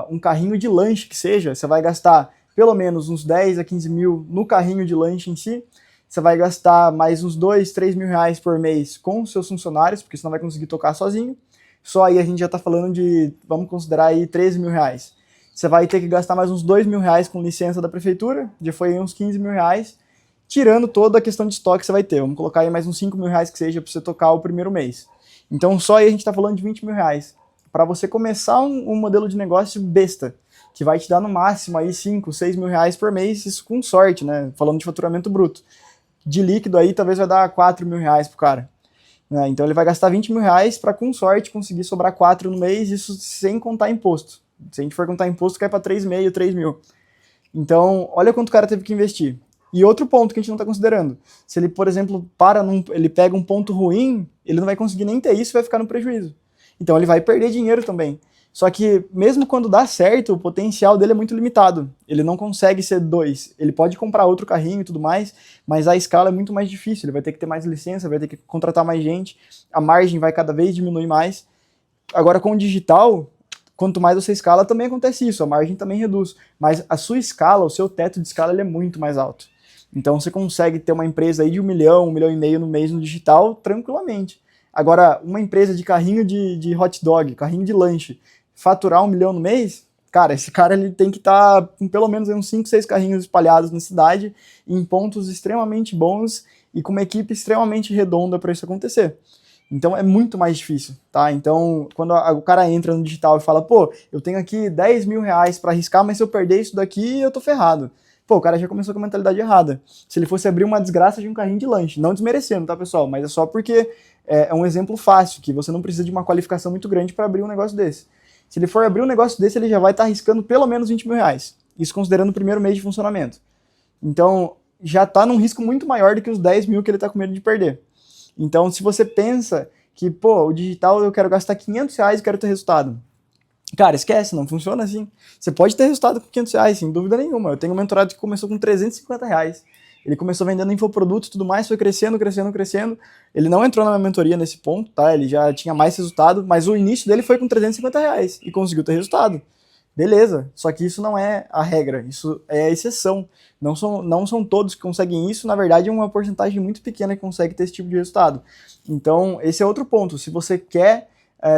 um carrinho de lanche que seja, você vai gastar pelo menos uns 10 a 15 mil no carrinho de lanche em si, você vai gastar mais uns 2, 3 mil reais por mês com os seus funcionários, porque você não vai conseguir tocar sozinho, só aí a gente já está falando de, vamos considerar aí 13 mil reais. Você vai ter que gastar mais uns 2 mil reais com licença da prefeitura, já foi aí uns 15 mil reais, tirando toda a questão de estoque que você vai ter. Vamos colocar aí mais uns 5 mil reais que seja para você tocar o primeiro mês. Então só aí a gente está falando de 20 mil reais. para você começar um modelo de negócio besta, que vai te dar no máximo aí 5, 6 mil reais por mês, isso com sorte, né? Falando de faturamento bruto. De líquido aí talvez vai dar 4 mil reais pro cara. Né? Então ele vai gastar 20 mil reais para, com sorte, conseguir sobrar 4 no mês, isso sem contar imposto. Se a gente for contar imposto, cai para 3,5, 3 mil. Então, olha quanto o cara teve que investir. E outro ponto que a gente não está considerando. Se ele, por exemplo, ele pega um ponto ruim, ele não vai conseguir nem ter isso e vai ficar no prejuízo. Então ele vai perder dinheiro também. Só que mesmo quando dá certo, o potencial dele é muito limitado. Ele não consegue ser 2. Ele pode comprar outro carrinho e tudo mais, mas a escala é muito mais difícil. Ele vai ter que ter mais licença, vai ter que contratar mais gente, a margem vai cada vez diminuir mais. Agora com o digital, quanto mais você escala, também acontece isso, a margem também reduz. Mas a sua escala, o seu teto de escala, ele é muito mais alto. Então você consegue ter uma empresa aí de 1 milhão, 1,5 milhão no mês no digital, tranquilamente. Agora, uma empresa de carrinho de hot dog, carrinho de lanche, faturar 1 milhão no mês, cara, esse cara ele tem que estar com pelo menos uns 5, 6 carrinhos espalhados na cidade, em pontos extremamente bons e com uma equipe extremamente redonda para isso acontecer. Então é muito mais difícil, tá? Então, quando o cara entra no digital e fala, pô, eu tenho aqui 10 mil reais para arriscar, mas se eu perder isso daqui, eu tô ferrado. Pô, o cara já começou com a mentalidade errada. Se ele fosse abrir uma desgraça de um carrinho de lanche, não desmerecendo, tá, pessoal? Mas é só porque é um exemplo fácil, que você não precisa de uma qualificação muito grande para abrir um negócio desse. Se ele for abrir um negócio desse, ele já vai estar arriscando pelo menos 20 mil reais. Isso considerando o primeiro mês de funcionamento. Então, já está num risco muito maior do que os 10 mil que ele está com medo de perder. Então, se você pensa que, pô, o digital eu quero gastar 500 reais e quero ter resultado. Cara, esquece, não funciona assim. Você pode ter resultado com 500 reais, sem dúvida nenhuma. Eu tenho um mentorado que começou com 350 reais. Ele começou vendendo infoprodutos e tudo mais, foi crescendo, crescendo, crescendo. Ele não entrou na minha mentoria nesse ponto, tá? Ele já tinha mais resultado, mas o início dele foi com 350 reais e conseguiu ter resultado. Beleza, só que isso não é a regra, isso é a exceção. Não são todos que conseguem isso, na verdade é uma porcentagem muito pequena que consegue ter esse tipo de resultado. Então, esse é outro ponto. Se você quer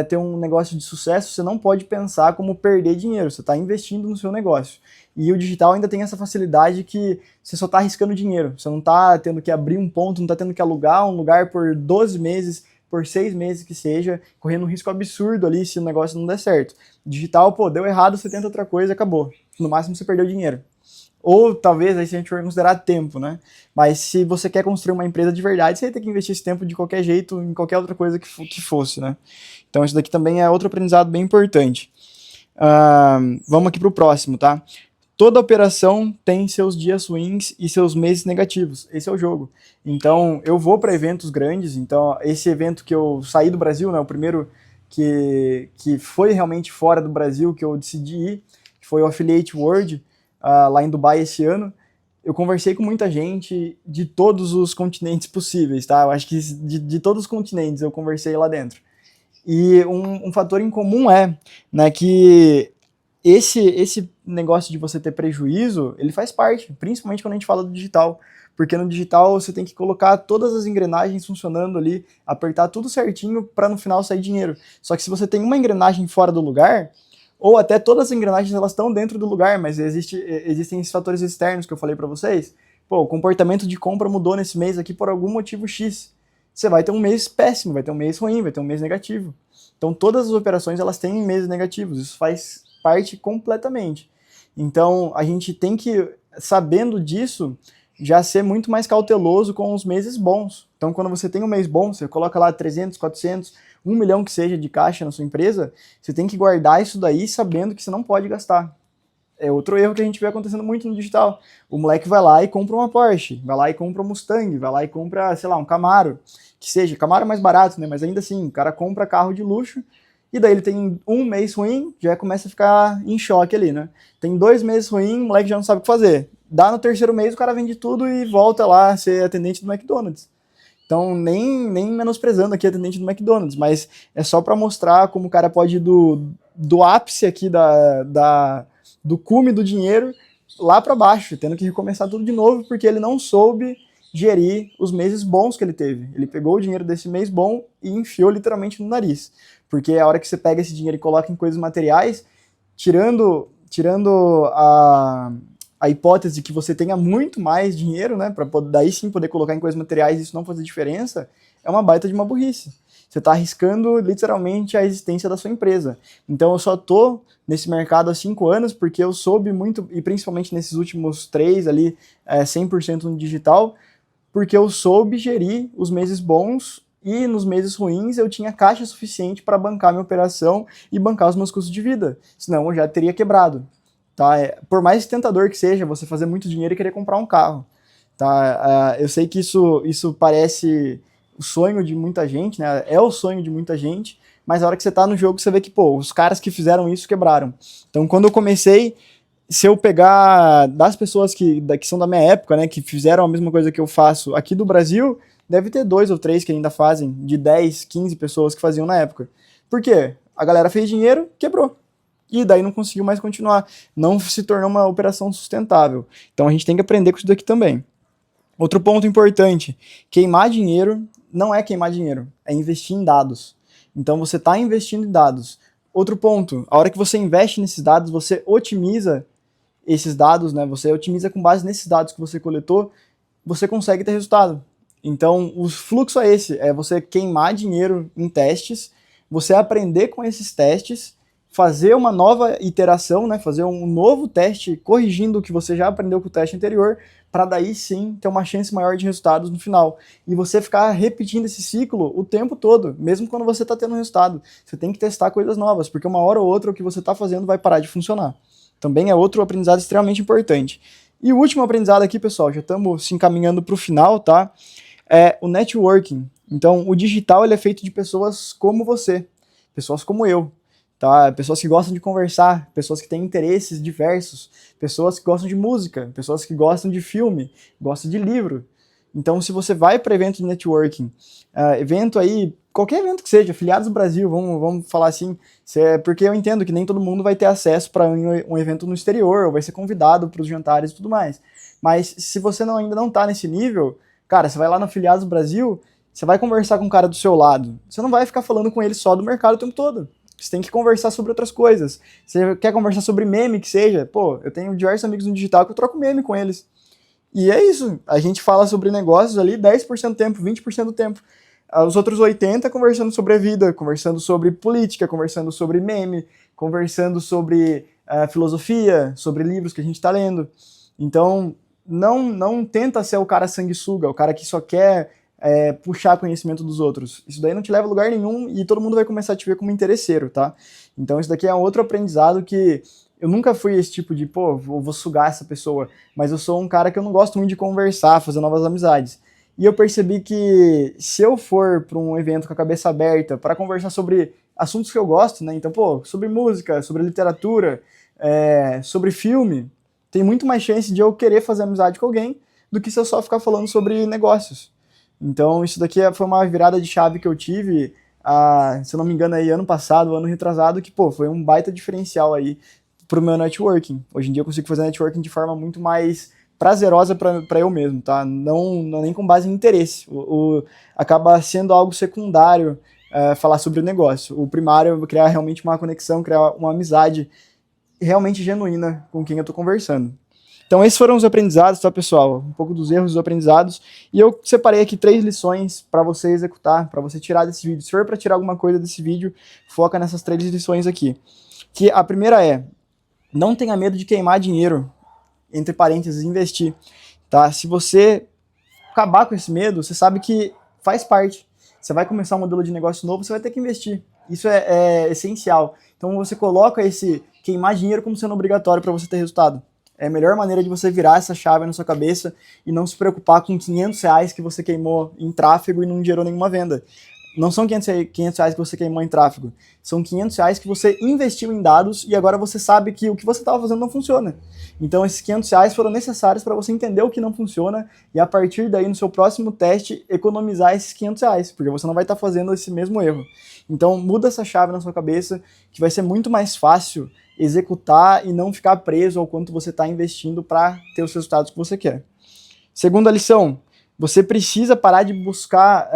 ter um negócio de sucesso, você não pode pensar como perder dinheiro, você está investindo no seu negócio. E o digital ainda tem essa facilidade que você só está arriscando dinheiro, você não está tendo que abrir um ponto, não está tendo que alugar um lugar por 12 meses, por 6 meses que seja, correndo um risco absurdo ali se o negócio não der certo. Digital, pô, deu errado, você tenta outra coisa, acabou. No máximo você perdeu dinheiro. Ou talvez, aí se a gente for considerar tempo, né? Mas se você quer construir uma empresa de verdade, você vai ter que investir esse tempo de qualquer jeito, em qualquer outra coisa que fosse, né? Então isso daqui também é outro aprendizado bem importante. Vamos aqui para o próximo, tá? Toda operação tem seus dias ruins e seus meses negativos. Esse é o jogo. Então, eu vou para eventos grandes. Então, esse evento que eu saí do Brasil, né, o primeiro que foi realmente fora do Brasil, que eu decidi ir, que foi o Affiliate World, lá em Dubai esse ano. Eu conversei com muita gente de todos os continentes possíveis, tá? Eu acho que de todos os continentes eu conversei lá dentro. E um fator em comum é, né, que esse negócio de você ter prejuízo, ele faz parte, principalmente quando a gente fala do digital, porque no digital você tem que colocar todas as engrenagens funcionando ali, apertar tudo certinho para no final sair dinheiro. Só que se você tem uma engrenagem fora do lugar, ou até todas as engrenagens elas estão dentro do lugar, mas existem esses fatores externos que eu falei para vocês, pô, o comportamento de compra mudou nesse mês aqui por algum motivo X. Você vai ter um mês péssimo, vai ter um mês ruim, vai ter um mês negativo. Então todas as operações elas têm meses negativos, isso faz parte completamente. Então a gente tem que, sabendo disso, já ser muito mais cauteloso com os meses bons. Então quando você tem um mês bom, você coloca lá 300, 400, 1 milhão que seja de caixa na sua empresa, você tem que guardar isso daí sabendo que você não pode gastar. É outro erro que a gente vê acontecendo muito no digital. O moleque vai lá e compra uma Porsche, vai lá e compra um Mustang, vai lá e compra, sei lá, um Camaro, que seja, Camaro é mais barato, né? Mas ainda assim, o cara compra carro de luxo, e daí ele tem um mês ruim, já começa a ficar em choque ali, né? Tem 2 meses ruim, o moleque já não sabe o que fazer. Dá no terceiro mês, o cara vende tudo e volta lá a ser atendente do McDonald's. Então, nem menosprezando aqui atendente do McDonald's, mas é só para mostrar como o cara pode ir do ápice aqui do cume do dinheiro lá para baixo, tendo que recomeçar tudo de novo, porque ele não soube gerir os meses bons que ele teve. Ele pegou o dinheiro desse mês bom e enfiou literalmente no nariz. Porque a hora que você pega esse dinheiro e coloca em coisas materiais, tirando a hipótese de que você tenha muito mais dinheiro, né, para daí sim poder colocar em coisas materiais e isso não fazer diferença, é uma baita de uma burrice. você está arriscando literalmente a existência da sua empresa. Então eu só tô nesse mercado há 5 anos porque eu soube muito, e principalmente nesses últimos 3 ali, 100% no digital, porque eu soube gerir os meses bons e nos meses ruins eu tinha caixa suficiente para bancar minha operação e bancar os meus custos de vida, senão eu já teria quebrado. Tá? Por mais tentador que seja você fazer muito dinheiro e querer comprar um carro. Tá? Eu sei que isso parece o sonho de muita gente, né? É o sonho de muita gente, mas a hora que você tá no jogo você vê que, pô, os caras que fizeram isso quebraram. Então quando eu comecei, se eu pegar das pessoas que são da minha época, né, que fizeram a mesma coisa que eu faço aqui do Brasil, deve ter 2 ou 3 que ainda fazem, de 10, 15 pessoas que faziam na época. Por quê? A galera fez dinheiro, quebrou. E daí não conseguiu mais continuar. Não se tornou uma operação sustentável. Então a gente tem que aprender com isso daqui também. Outro ponto importante, queimar dinheiro não é queimar dinheiro, é investir em dados. Então você está investindo em dados. Outro ponto, a hora que você investe nesses dados, você otimiza esses dados, né? Você otimiza com base nesses dados que você coletou, você consegue ter resultado. Então o fluxo é esse, é você queimar dinheiro em testes, você aprender com esses testes, fazer uma nova iteração, né? Fazer um novo teste corrigindo o que você já aprendeu com o teste anterior, para daí sim ter uma chance maior de resultados no final. E você ficar repetindo esse ciclo o tempo todo, mesmo quando você está tendo resultado. Você tem que testar coisas novas, porque uma hora ou outra o que você está fazendo vai parar de funcionar. Também é outro aprendizado extremamente importante. E o último aprendizado aqui, pessoal, já estamos se encaminhando para o final, tá? É o networking. Então, o digital ele é feito de pessoas como você, pessoas como eu. Tá? Pessoas que gostam de conversar, pessoas que têm interesses diversos, pessoas que gostam de música, pessoas que gostam de filme, gostam de livro. Então, se você vai para evento de networking, evento aí, qualquer evento que seja, Afiliados do Brasil, vamos falar assim, porque eu entendo que nem todo mundo vai ter acesso para um evento no exterior, ou vai ser convidado para os jantares e tudo mais. Mas se você ainda não está nesse nível, cara, você vai lá no Afiliados do Brasil, você vai conversar com o cara do seu lado, você não vai ficar falando com ele só do mercado o tempo todo. Você tem que conversar sobre outras coisas. Você quer conversar sobre meme, que seja? Pô, eu tenho diversos amigos no digital que eu troco meme com eles. E é isso. A gente fala sobre negócios ali 10% do tempo, 20% do tempo. Os outros 80% conversando sobre a vida, conversando sobre política, conversando sobre meme, conversando sobre filosofia, sobre livros que a gente está lendo. Então, não tenta ser o cara sanguessuga, o cara que só quer puxar conhecimento dos outros. Isso daí não te leva a lugar nenhum e todo mundo vai começar a te ver como interesseiro, tá? Então isso daqui é outro aprendizado que eu nunca fui esse tipo de, pô, vou sugar essa pessoa, mas eu sou um cara que eu não gosto muito de conversar, fazer novas amizades. E eu percebi que se eu for para um evento com a cabeça aberta para conversar sobre assuntos que eu gosto, né? Então, pô, sobre música, sobre literatura, sobre filme, tem muito mais chance de eu querer fazer amizade com alguém do que se eu só ficar falando sobre negócios. Então isso daqui foi uma virada de chave que eu tive, se eu não me engano, aí, ano passado, ano retrasado, que pô, foi um baita diferencial aí pro meu networking. Hoje em dia eu consigo fazer networking de forma muito mais prazerosa para eu mesmo, tá? Não nem com base em interesse. Acaba sendo algo secundário falar sobre o negócio. O primário é criar realmente uma conexão, criar uma amizade realmente genuína com quem eu tô conversando. Então esses foram os aprendizados, tá, pessoal? Um pouco dos erros dos aprendizados. E eu separei aqui 3 lições para você executar, para você tirar desse vídeo. Se for para tirar alguma coisa desse vídeo, foca nessas 3 lições aqui. Que a primeira é, não tenha medo de queimar dinheiro, entre parênteses, investir. Tá? Se você acabar com esse medo, você sabe que faz parte. Você vai começar um modelo de negócio novo, você vai ter que investir. Isso é essencial. Então você coloca esse queimar dinheiro como sendo obrigatório para você ter resultado. É a melhor maneira de você virar essa chave na sua cabeça e não se preocupar com R$500 que você queimou em tráfego e não gerou nenhuma venda. Não são R$500 que você queimou em tráfego, são R$500 que você investiu em dados e agora você sabe que o que você estava fazendo não funciona. Então esses R$500 foram necessários para você entender o que não funciona e a partir daí no seu próximo teste economizar esses R$500, porque você não vai estar fazendo esse mesmo erro. Então muda essa chave na sua cabeça que vai ser muito mais fácil executar e não ficar preso ao quanto você está investindo para ter os resultados que você quer. Segunda lição, você precisa parar de buscar,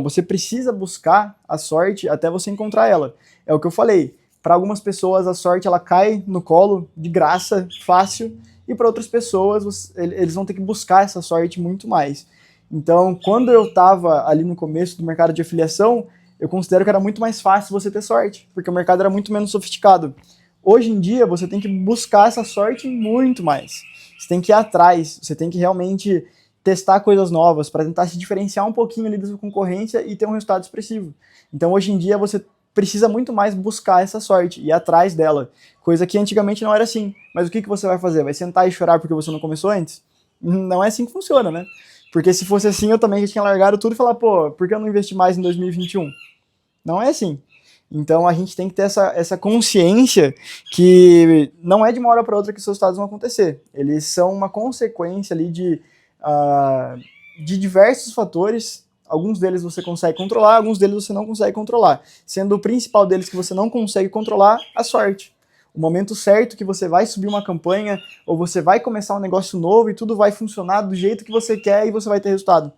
você precisa buscar a sorte até você encontrar ela. É o que eu falei, para algumas pessoas a sorte ela cai no colo de graça, fácil, e para outras pessoas eles vão ter que buscar essa sorte muito mais. Então, quando eu estava ali no começo do mercado de afiliação, eu considero que era muito mais fácil você ter sorte, porque o mercado era muito menos sofisticado. Hoje em dia, você tem que buscar essa sorte muito mais. Você tem que ir atrás, você tem que realmente testar coisas novas para tentar se diferenciar um pouquinho ali da sua concorrência e ter um resultado expressivo. Então, hoje em dia, você precisa muito mais buscar essa sorte, ir atrás dela, coisa que antigamente não era assim. Mas o que você vai fazer? Vai sentar e chorar porque você não começou antes? Não é assim que funciona, né? Porque se fosse assim, eu também já tinha largado tudo e falar, pô, por que eu não investi mais em 2021? Não é assim. Então a gente tem que ter essa consciência que não é de uma hora para outra que os resultados vão acontecer. Eles são uma consequência ali de diversos fatores. Alguns deles você consegue controlar, alguns deles você não consegue controlar. Sendo o principal deles que você não consegue controlar, a sorte. O momento certo que você vai subir uma campanha ou você vai começar um negócio novo e tudo vai funcionar do jeito que você quer e você vai ter resultado.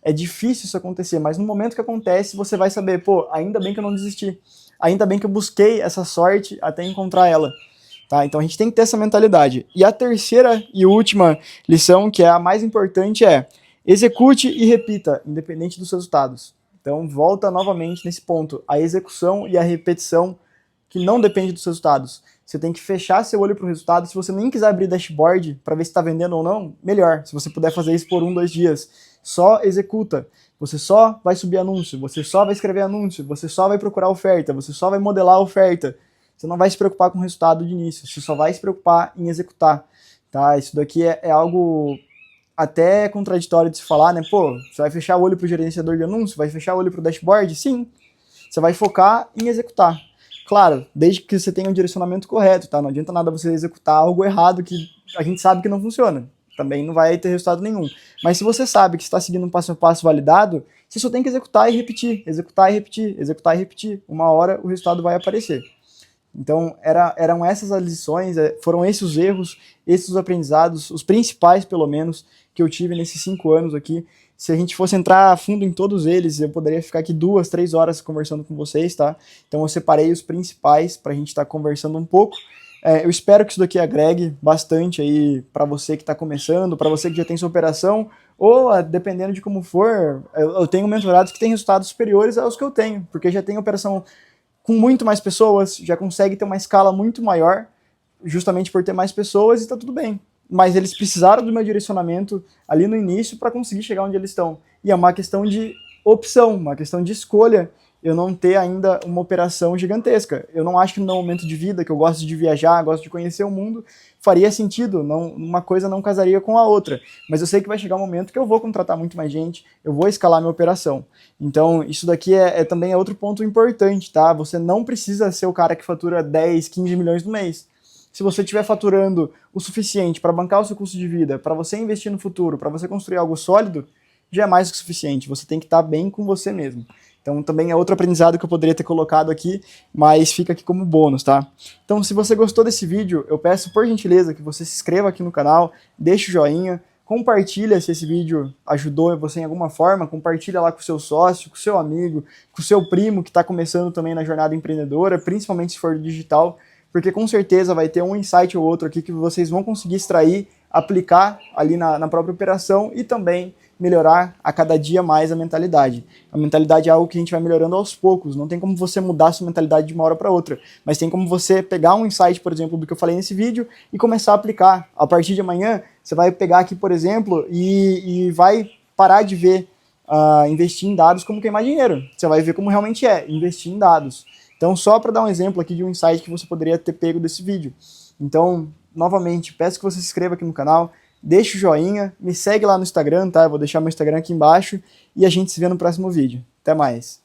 É difícil isso acontecer, mas no momento que acontece, você vai saber, pô, ainda bem que eu não desisti. Ainda bem que eu busquei essa sorte até encontrar ela. Tá? Então a gente tem que ter essa mentalidade. E a terceira e última lição, que é a mais importante, é execute e repita, independente dos resultados. Então volta novamente nesse ponto. A execução e a repetição que não depende dos resultados. Você tem que fechar seu olho para o resultado. Se você nem quiser abrir dashboard para ver se está vendendo ou não, melhor. Se você puder fazer isso por 1, 2 dias. Só executa. Você só vai subir anúncio, você só vai escrever anúncio, você só vai procurar oferta, você só vai modelar a oferta. Você não vai se preocupar com o resultado de início, você só vai se preocupar em executar. Tá? Isso daqui é algo até contraditório de se falar, né? Pô, você vai fechar o olho para o gerenciador de anúncio, vai fechar o olho para o dashboard? Sim. Você vai focar em executar. Claro, desde que você tenha um direcionamento correto, tá? Não adianta nada você executar algo errado que a gente sabe que não funciona. Também não vai ter resultado nenhum. Mas se você sabe que está seguindo um passo a passo validado, você só tem que executar e repetir, executar e repetir, executar e repetir. Uma hora o resultado vai aparecer. Então, eram essas as lições, foram esses os erros, esses os aprendizados, os principais, pelo menos, que eu tive nesses 5 anos aqui. Se a gente fosse entrar a fundo em todos eles, eu poderia ficar aqui 2, 3 horas conversando com vocês, tá? Então eu separei os principais para a gente estar conversando um pouco. Eu espero que isso daqui agregue bastante aí para você que está começando, para você que já tem sua operação, ou dependendo de como for, eu tenho mentorados que têm resultados superiores aos que eu tenho, porque já tem operação com muito mais pessoas, já consegue ter uma escala muito maior, justamente por ter mais pessoas e tá tudo bem. Mas eles precisaram do meu direcionamento ali no início para conseguir chegar onde eles estão. E é uma questão de opção, uma questão de escolha, eu não ter ainda uma operação gigantesca. Eu não acho que no meu momento de vida, que eu gosto de viajar, gosto de conhecer o mundo, faria sentido, não, uma coisa não casaria com a outra. Mas eu sei que vai chegar um momento que eu vou contratar muito mais gente, eu vou escalar minha operação. Então isso daqui também é outro ponto importante, tá? Você não precisa ser o cara que fatura 10, 15 milhões no mês. Se você estiver faturando o suficiente para bancar o seu custo de vida, para você investir no futuro, para você construir algo sólido, já é mais do que suficiente. Você tem que estar bem com você mesmo. Então também é outro aprendizado que eu poderia ter colocado aqui, mas fica aqui como bônus, tá? Então se você gostou desse vídeo, eu peço por gentileza que você se inscreva aqui no canal, deixe o joinha, compartilha se esse vídeo ajudou você em alguma forma, compartilha lá com o seu sócio, com o seu amigo, com o seu primo que está começando também na jornada empreendedora, principalmente se for digital, porque com certeza vai ter um insight ou outro aqui que vocês vão conseguir extrair, aplicar ali na própria operação e também melhorar a cada dia mais a mentalidade. A mentalidade é algo que a gente vai melhorando aos poucos, não tem como você mudar a sua mentalidade de uma hora para outra, mas tem como você pegar um insight, por exemplo, do que eu falei nesse vídeo e começar a aplicar. A partir de amanhã, você vai pegar aqui, por exemplo, e vai parar de ver investir em dados como queimar dinheiro. Você vai ver como realmente é, investir em dados. Então, só para dar um exemplo aqui de um insight que você poderia ter pego desse vídeo. Então, novamente, peço que você se inscreva aqui no canal, deixa o joinha, me segue lá no Instagram, tá? Eu vou deixar meu Instagram aqui embaixo e a gente se vê no próximo vídeo. Até mais!